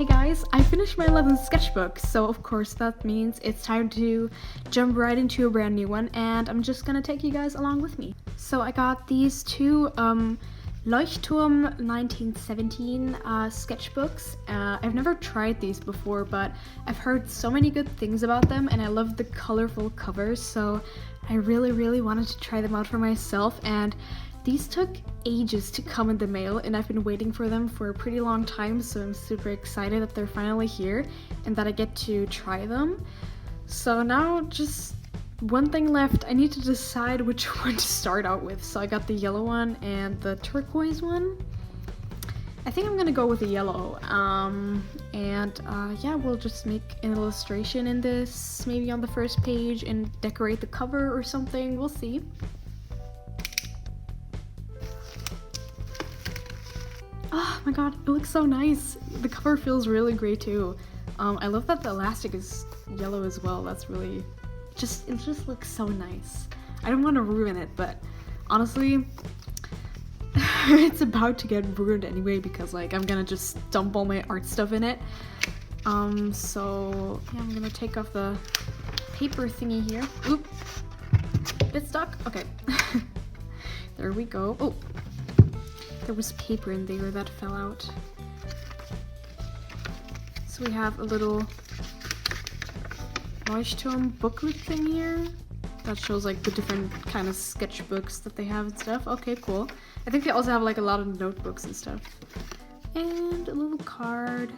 Hey guys, I finished my 11th sketchbook, so of course that means it's time to jump right into a brand new one, and I'm just gonna take you guys along with me. So I got these two Leuchtturm 1917 sketchbooks. I've never tried these before, but I've heard so many good things about them, and I love the colorful covers, so I really wanted to try them out for myself. And these took ages to come in the mail, and I've been waiting for them for a pretty long time, so I'm super excited that they're finally here and that I get to try them. So now just one thing left. I need to decide which one to start out with. So I got the yellow one and the turquoise one. I think I'm gonna go with the yellow. Yeah, we'll just make an illustration in this, maybe on the first page, and decorate the cover or something. We'll see. Oh my god, it looks so nice. The cover feels really great too. I love that the elastic is yellow as well. That's really, it just looks so nice. I don't want to ruin it, but honestly, it's about to get ruined anyway because like I'm gonna just dump all my art stuff in it. So yeah, I'm gonna take off the paper thingy here. Oop, it's stuck. Okay, there we go. Oh. There was paper in there that fell out. So we have a little Leuchtturm booklet thing here that shows like the different kind of sketchbooks that they have and stuff. Okay, cool. I think they also have like a lot of notebooks and stuff. And a little card.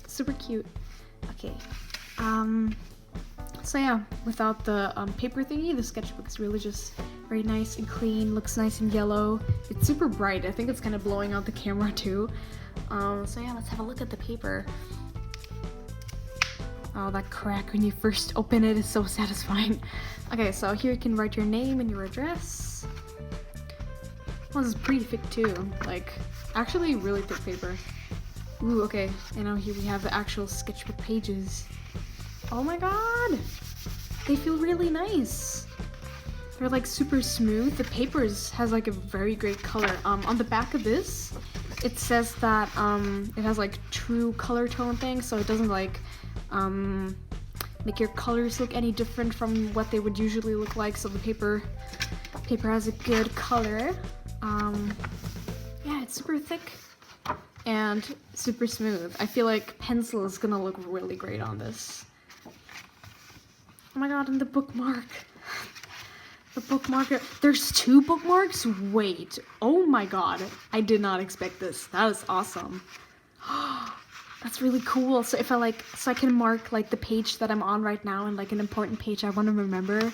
Super cute. Okay. So yeah, without the paper thingy, the sketchbook is really just very nice and clean, looks nice and yellow. It's super bright. I think it's kind of blowing out the camera too. So yeah, let's have a look at the paper. Oh, that crack when you first open it is so satisfying. Okay, so here you can write your name and your address. Well, this is pretty thick too. Like, actually really thick paper. Ooh, okay, and now here we have the actual sketchbook pages. Oh my god! They feel really nice. They're like super smooth. The paper has like a very great color. On the back of this, it says that it has like true color tone thing, so it doesn't like make your colors look any different from what they would usually look like. So the paper has a good color. Yeah, it's super thick and super smooth. I feel like pencil is gonna look really great on this. Oh my god, and the bookmark. The bookmark. There's two bookmarks? Wait. Oh my god. I did not expect this. That is awesome. That's really cool. So if I I can mark like the page that I'm on right now and like an important page I want to remember.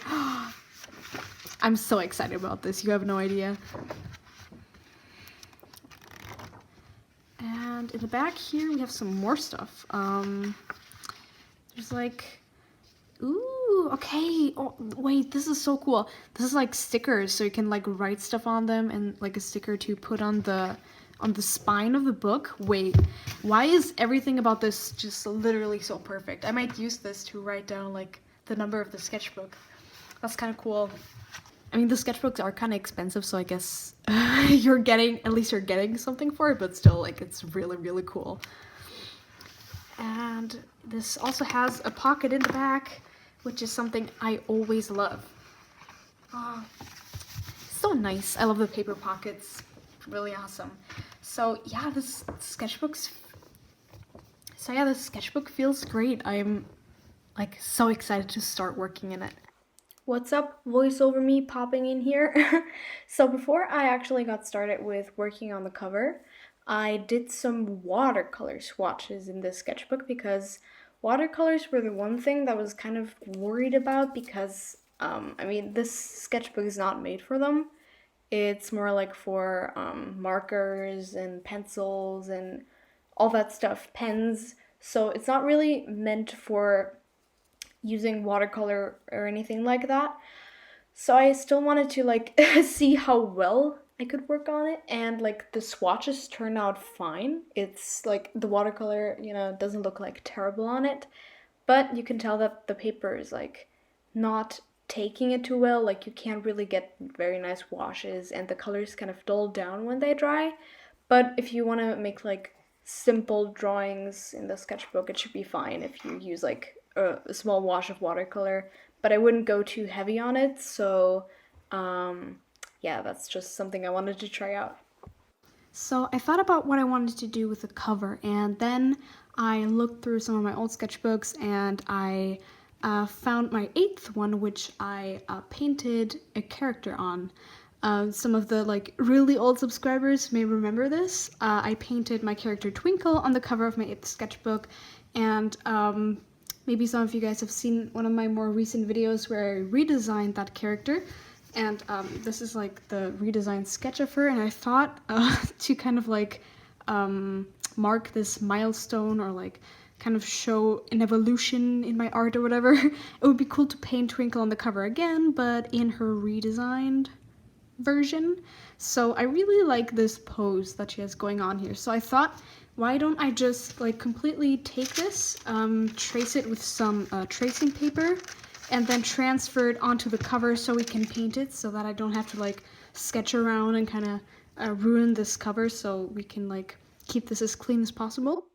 I'm so excited about this. You have no idea. And in the back here we have some more stuff. There's like, ooh, okay. Oh, wait, this is so cool. This is like stickers, so you can like write stuff on them, and like a sticker to put on the spine of the book. Wait, why is everything about this just literally so perfect? I might use this to write down like the number of the sketchbook. That's kind of cool. I mean, the sketchbooks are kind of expensive, so I guess you're getting something for it, but still, like, it's really cool. And this also has a pocket in the back, which is something I always love. Oh, so nice. I love the paper pockets. Really awesome. So yeah, this sketchbook feels great. I'm like so excited to start working in it. What's up, voiceover me popping in here. So before I actually got started with working on the cover, I did some watercolor swatches in this sketchbook because watercolors were the one thing that I was kind of worried about because, I mean, this sketchbook is not made for them. It's more like for markers and pencils and all that stuff, pens. So it's not really meant for using watercolor or anything like that. So I still wanted to like see how well I could work on it, and like the swatches turned out fine. It's like the watercolor, you know, doesn't look like terrible on it, but you can tell that the paper is like not taking it too well. Like you can't really get very nice washes, and the colors kind of dull down when they dry. But if you want to make like simple drawings in the sketchbook, it should be fine if you use like a small wash of watercolor, but I wouldn't go too heavy on it, so yeah, that's just something I wanted to try out. So I thought about what I wanted to do with the cover, and then I looked through some of my old sketchbooks, and I found my 8th one, which I painted a character on. Some of the like really old subscribers may remember this. I painted my character Twinkle on the cover of my 8th sketchbook, and maybe some of you guys have seen one of my more recent videos where I redesigned that character. And this is like the redesigned sketch of her, and I thought to kind of like mark this milestone or like kind of show an evolution in my art or whatever, it would be cool to paint Twinkle on the cover again, but in her redesigned version. So I really like this pose that she has going on here. So I thought, why don't I just like completely take this, trace it with some tracing paper, and then transfer it onto the cover so we can paint it, so that I don't have to like sketch around and kind of ruin this cover, so we can like keep this as clean as possible.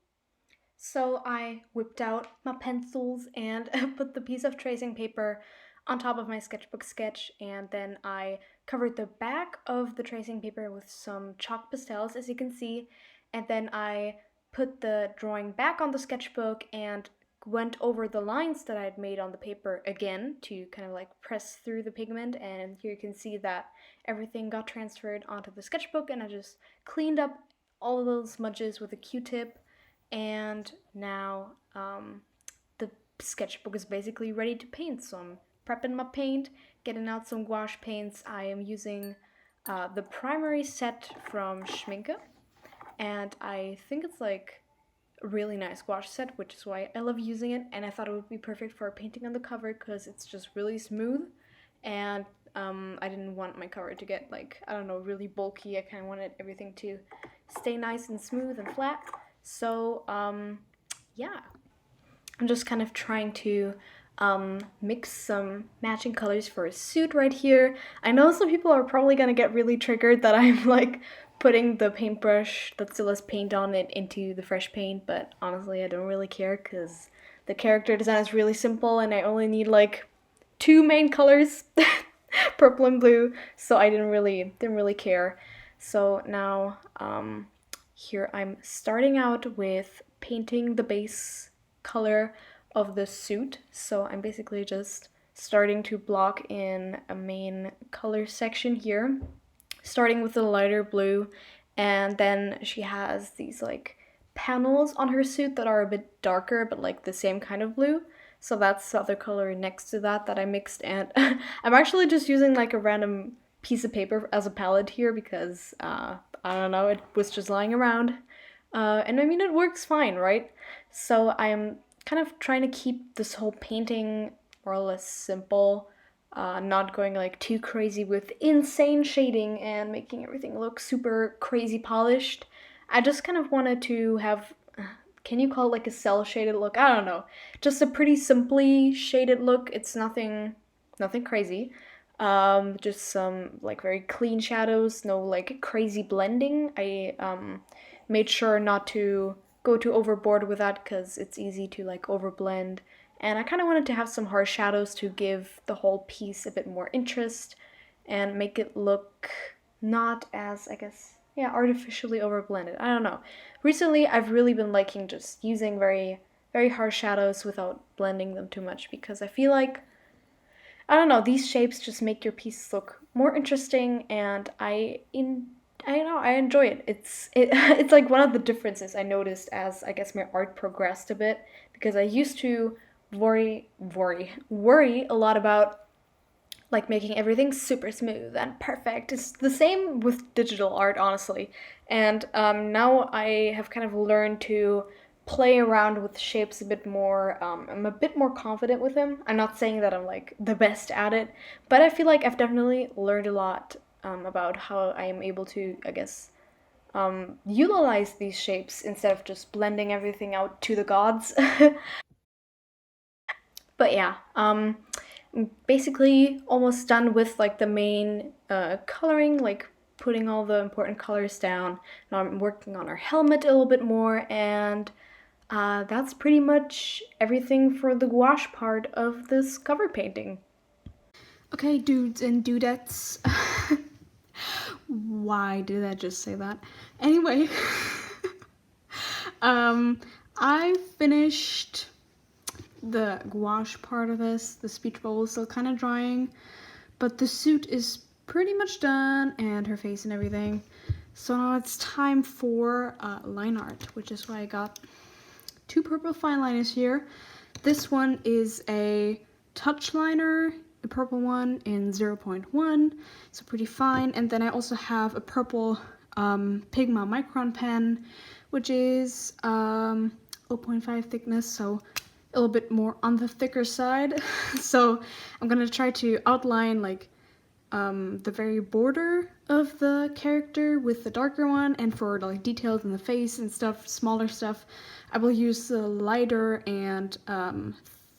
So I whipped out my pencils and put the piece of tracing paper on top of my sketchbook sketch, and then I covered the back of the tracing paper with some chalk pastels, as you can see, and then I put the drawing back on the sketchbook and went over the lines that I had made on the paper again to kind of like press through the pigment, and here you can see that everything got transferred onto the sketchbook, and I just cleaned up all of those smudges with a Q-tip, and now the sketchbook is basically ready to paint. So I'm prepping my paint, getting out some gouache paints. I am using the primary set from Schminke, and I think it's like a really nice gouache set, which is why I love using it, and I thought it would be perfect for painting on the cover because it's just really smooth, and I didn't want my cover to get like, I don't know, really bulky. I kind of wanted everything to stay nice and smooth and flat. So yeah, I'm just kind of trying to mix some matching colors for a suit right here. I know some people are probably gonna get really triggered that I'm like putting the paintbrush that still has paint on it into the fresh paint, but honestly I don't really care because the character design is really simple and I only need like 2 main colors, purple and blue, so I didn't really care. So now here I'm starting out with painting the base color of the suit. So I'm basically just starting to block in a main color section here, starting with the lighter blue, and then she has these like panels on her suit that are a bit darker but like the same kind of blue. So that's the other color next to that that I mixed, and I'm actually just using like a random piece of paper as a palette here because I don't know, it was just lying around. And I mean, it works fine, right? So I am kind of trying to keep this whole painting more or less simple, not going like too crazy with insane shading and making everything look super crazy polished. I just kind of wanted to have, can you call it like a cell shaded look? I don't know. Just a pretty simply shaded look. It's nothing crazy. Just some like very clean shadows, no like crazy blending. I made sure not to go too overboard with that because it's easy to like overblend. And I kind of wanted to have some harsh shadows to give the whole piece a bit more interest and make it look not as, I guess, yeah, artificially overblended. I don't know. Recently, I've really been liking just using very, very harsh shadows without blending them too much because I feel like, I don't know, these shapes just make your piece look more interesting, and I don't know, I enjoy it. It's like one of the differences I noticed as I guess my art progressed a bit, because I used to worry a lot about like making everything super smooth and perfect. It's the same with digital art, honestly. And now I have kind of learned to play around with shapes a bit more. I'm a bit more confident with them. I'm not saying that I'm like the best at it, but I feel like I've definitely learned a lot about how I am able to, I guess, utilize these shapes instead of just blending everything out to the gods. But yeah, basically almost done with like the main coloring, like putting all the important colors down. Now I'm working on our helmet a little bit more, and that's pretty much everything for the gouache part of this cover painting. Okay, dudes and dudettes. Why did I just say that? Anyway, I finished the gouache part of this. The speech bubble is still kind of drying, but the suit is pretty much done, and her face and everything. So now it's time for line art, which is why I got 2 purple fine liners here. This one is a touch liner, a purple one in 0.1, so pretty fine. And then I also have a purple Pigma Micron pen, which is 0.5 thickness, so a little bit more on the thicker side. So I'm gonna try to outline like the very border of the character with the darker one, and for like details in the face and stuff, smaller stuff, I will use the lighter and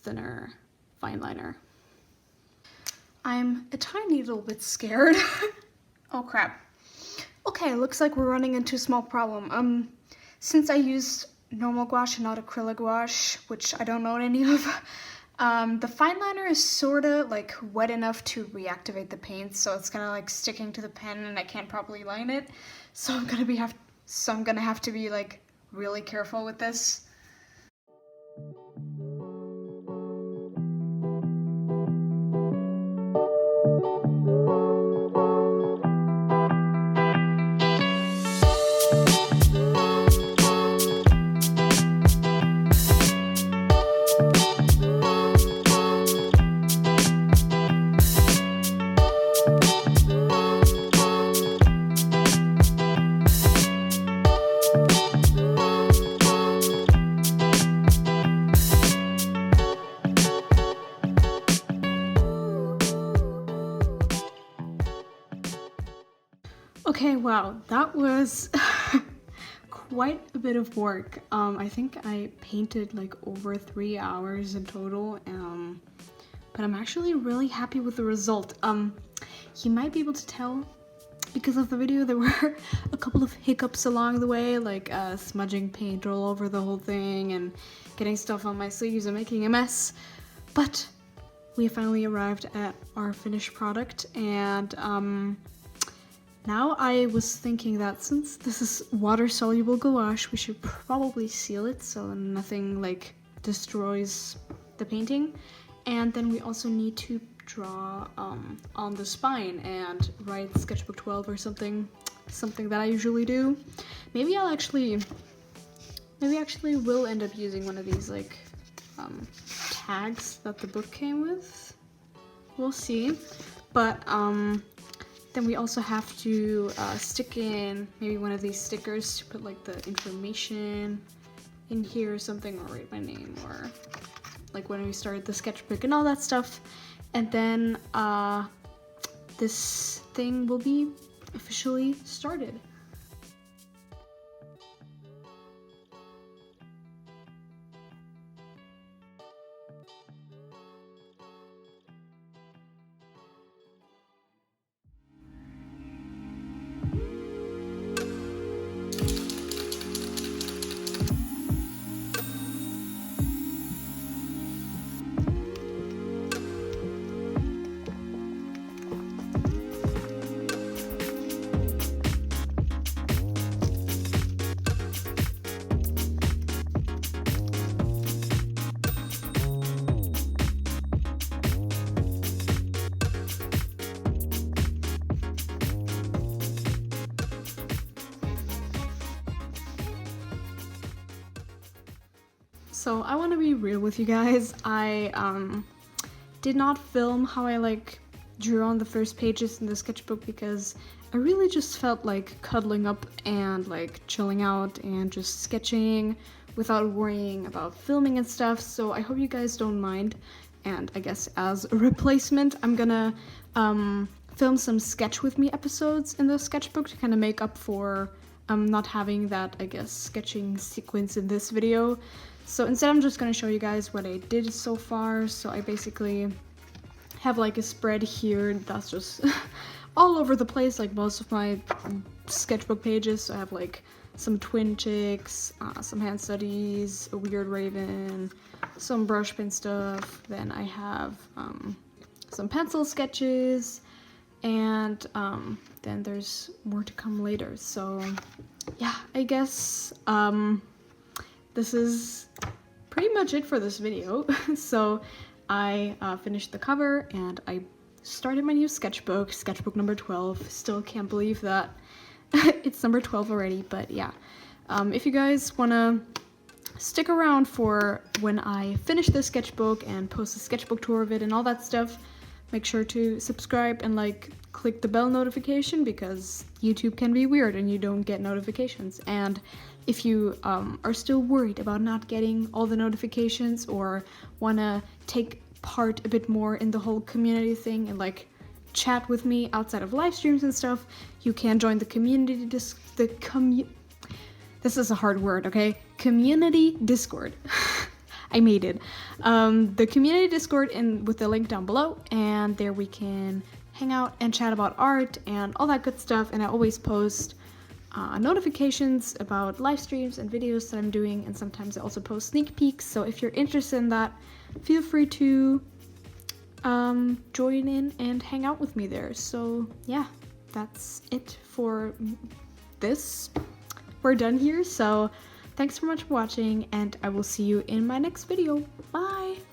thinner fine liner. I'm a tiny little bit scared. Oh crap. Okay, looks like we're running into a small problem. Since I used normal gouache and not acrylic gouache, which I don't know any of, the fine liner is sorta like wet enough to reactivate the paint, so it's kind of like sticking to the pen and I can't properly line it. So I'm gonna have to be like really careful with this. Okay, wow, that was quite a bit of work. I think I painted like over 3 hours in total, but I'm actually really happy with the result. You might be able to tell because of the video there were a couple of hiccups along the way, like smudging paint all over the whole thing and getting stuff on my sleeves and making a mess. But we finally arrived at our finished product, and now I was thinking that since this is water-soluble gouache, we should probably seal it so nothing like destroys the painting. And then we also need to draw on the spine and write sketchbook 12 or something that I usually do. Maybe I actually will end up using one of these like tags that the book came with. We'll see. But then we also have to stick in maybe one of these stickers to put like the information in here or something, or write my name, or like when we started the sketchbook and all that stuff. And then this thing will be officially started. So I want to be real with you guys. I did not film how I like drew on the first pages in the sketchbook because I really just felt like cuddling up and like chilling out and just sketching without worrying about filming and stuff. So I hope you guys don't mind. And I guess as a replacement, I'm gonna film some sketch with me episodes in the sketchbook to kind of make up for not having that, I guess, sketching sequence in this video. So instead I'm just going to show you guys what I did so far. So I basically have like a spread here that's just all over the place, like most of my sketchbook pages. So I have like some twin chicks, some hand studies, a weird raven, some brush pen stuff. Then I have some pencil sketches, and then there's more to come later. So yeah, I guess this is pretty much it for this video. So I finished the cover and I started my new sketchbook, sketchbook number 12. Still can't believe that it's number 12 already, but yeah. If you guys want to stick around for when I finish this sketchbook and post a sketchbook tour of it and all that stuff, make sure to subscribe and like click the bell notification, because YouTube can be weird and you don't get notifications. And if you are still worried about not getting all the notifications, or want to take part a bit more in the whole community thing and like chat with me outside of live streams and stuff, you can join the community this is a hard word, okay? Community Discord. I made it. The community Discord with the link down below, and there we can hang out and chat about art and all that good stuff. And I always post notifications about live streams and videos that I'm doing, and sometimes I also post sneak peeks. So if you're interested in that, feel free to join in and hang out with me there. So yeah, that's it for this. We're done here, so thanks so much for watching, and I will see you in my next video. Bye!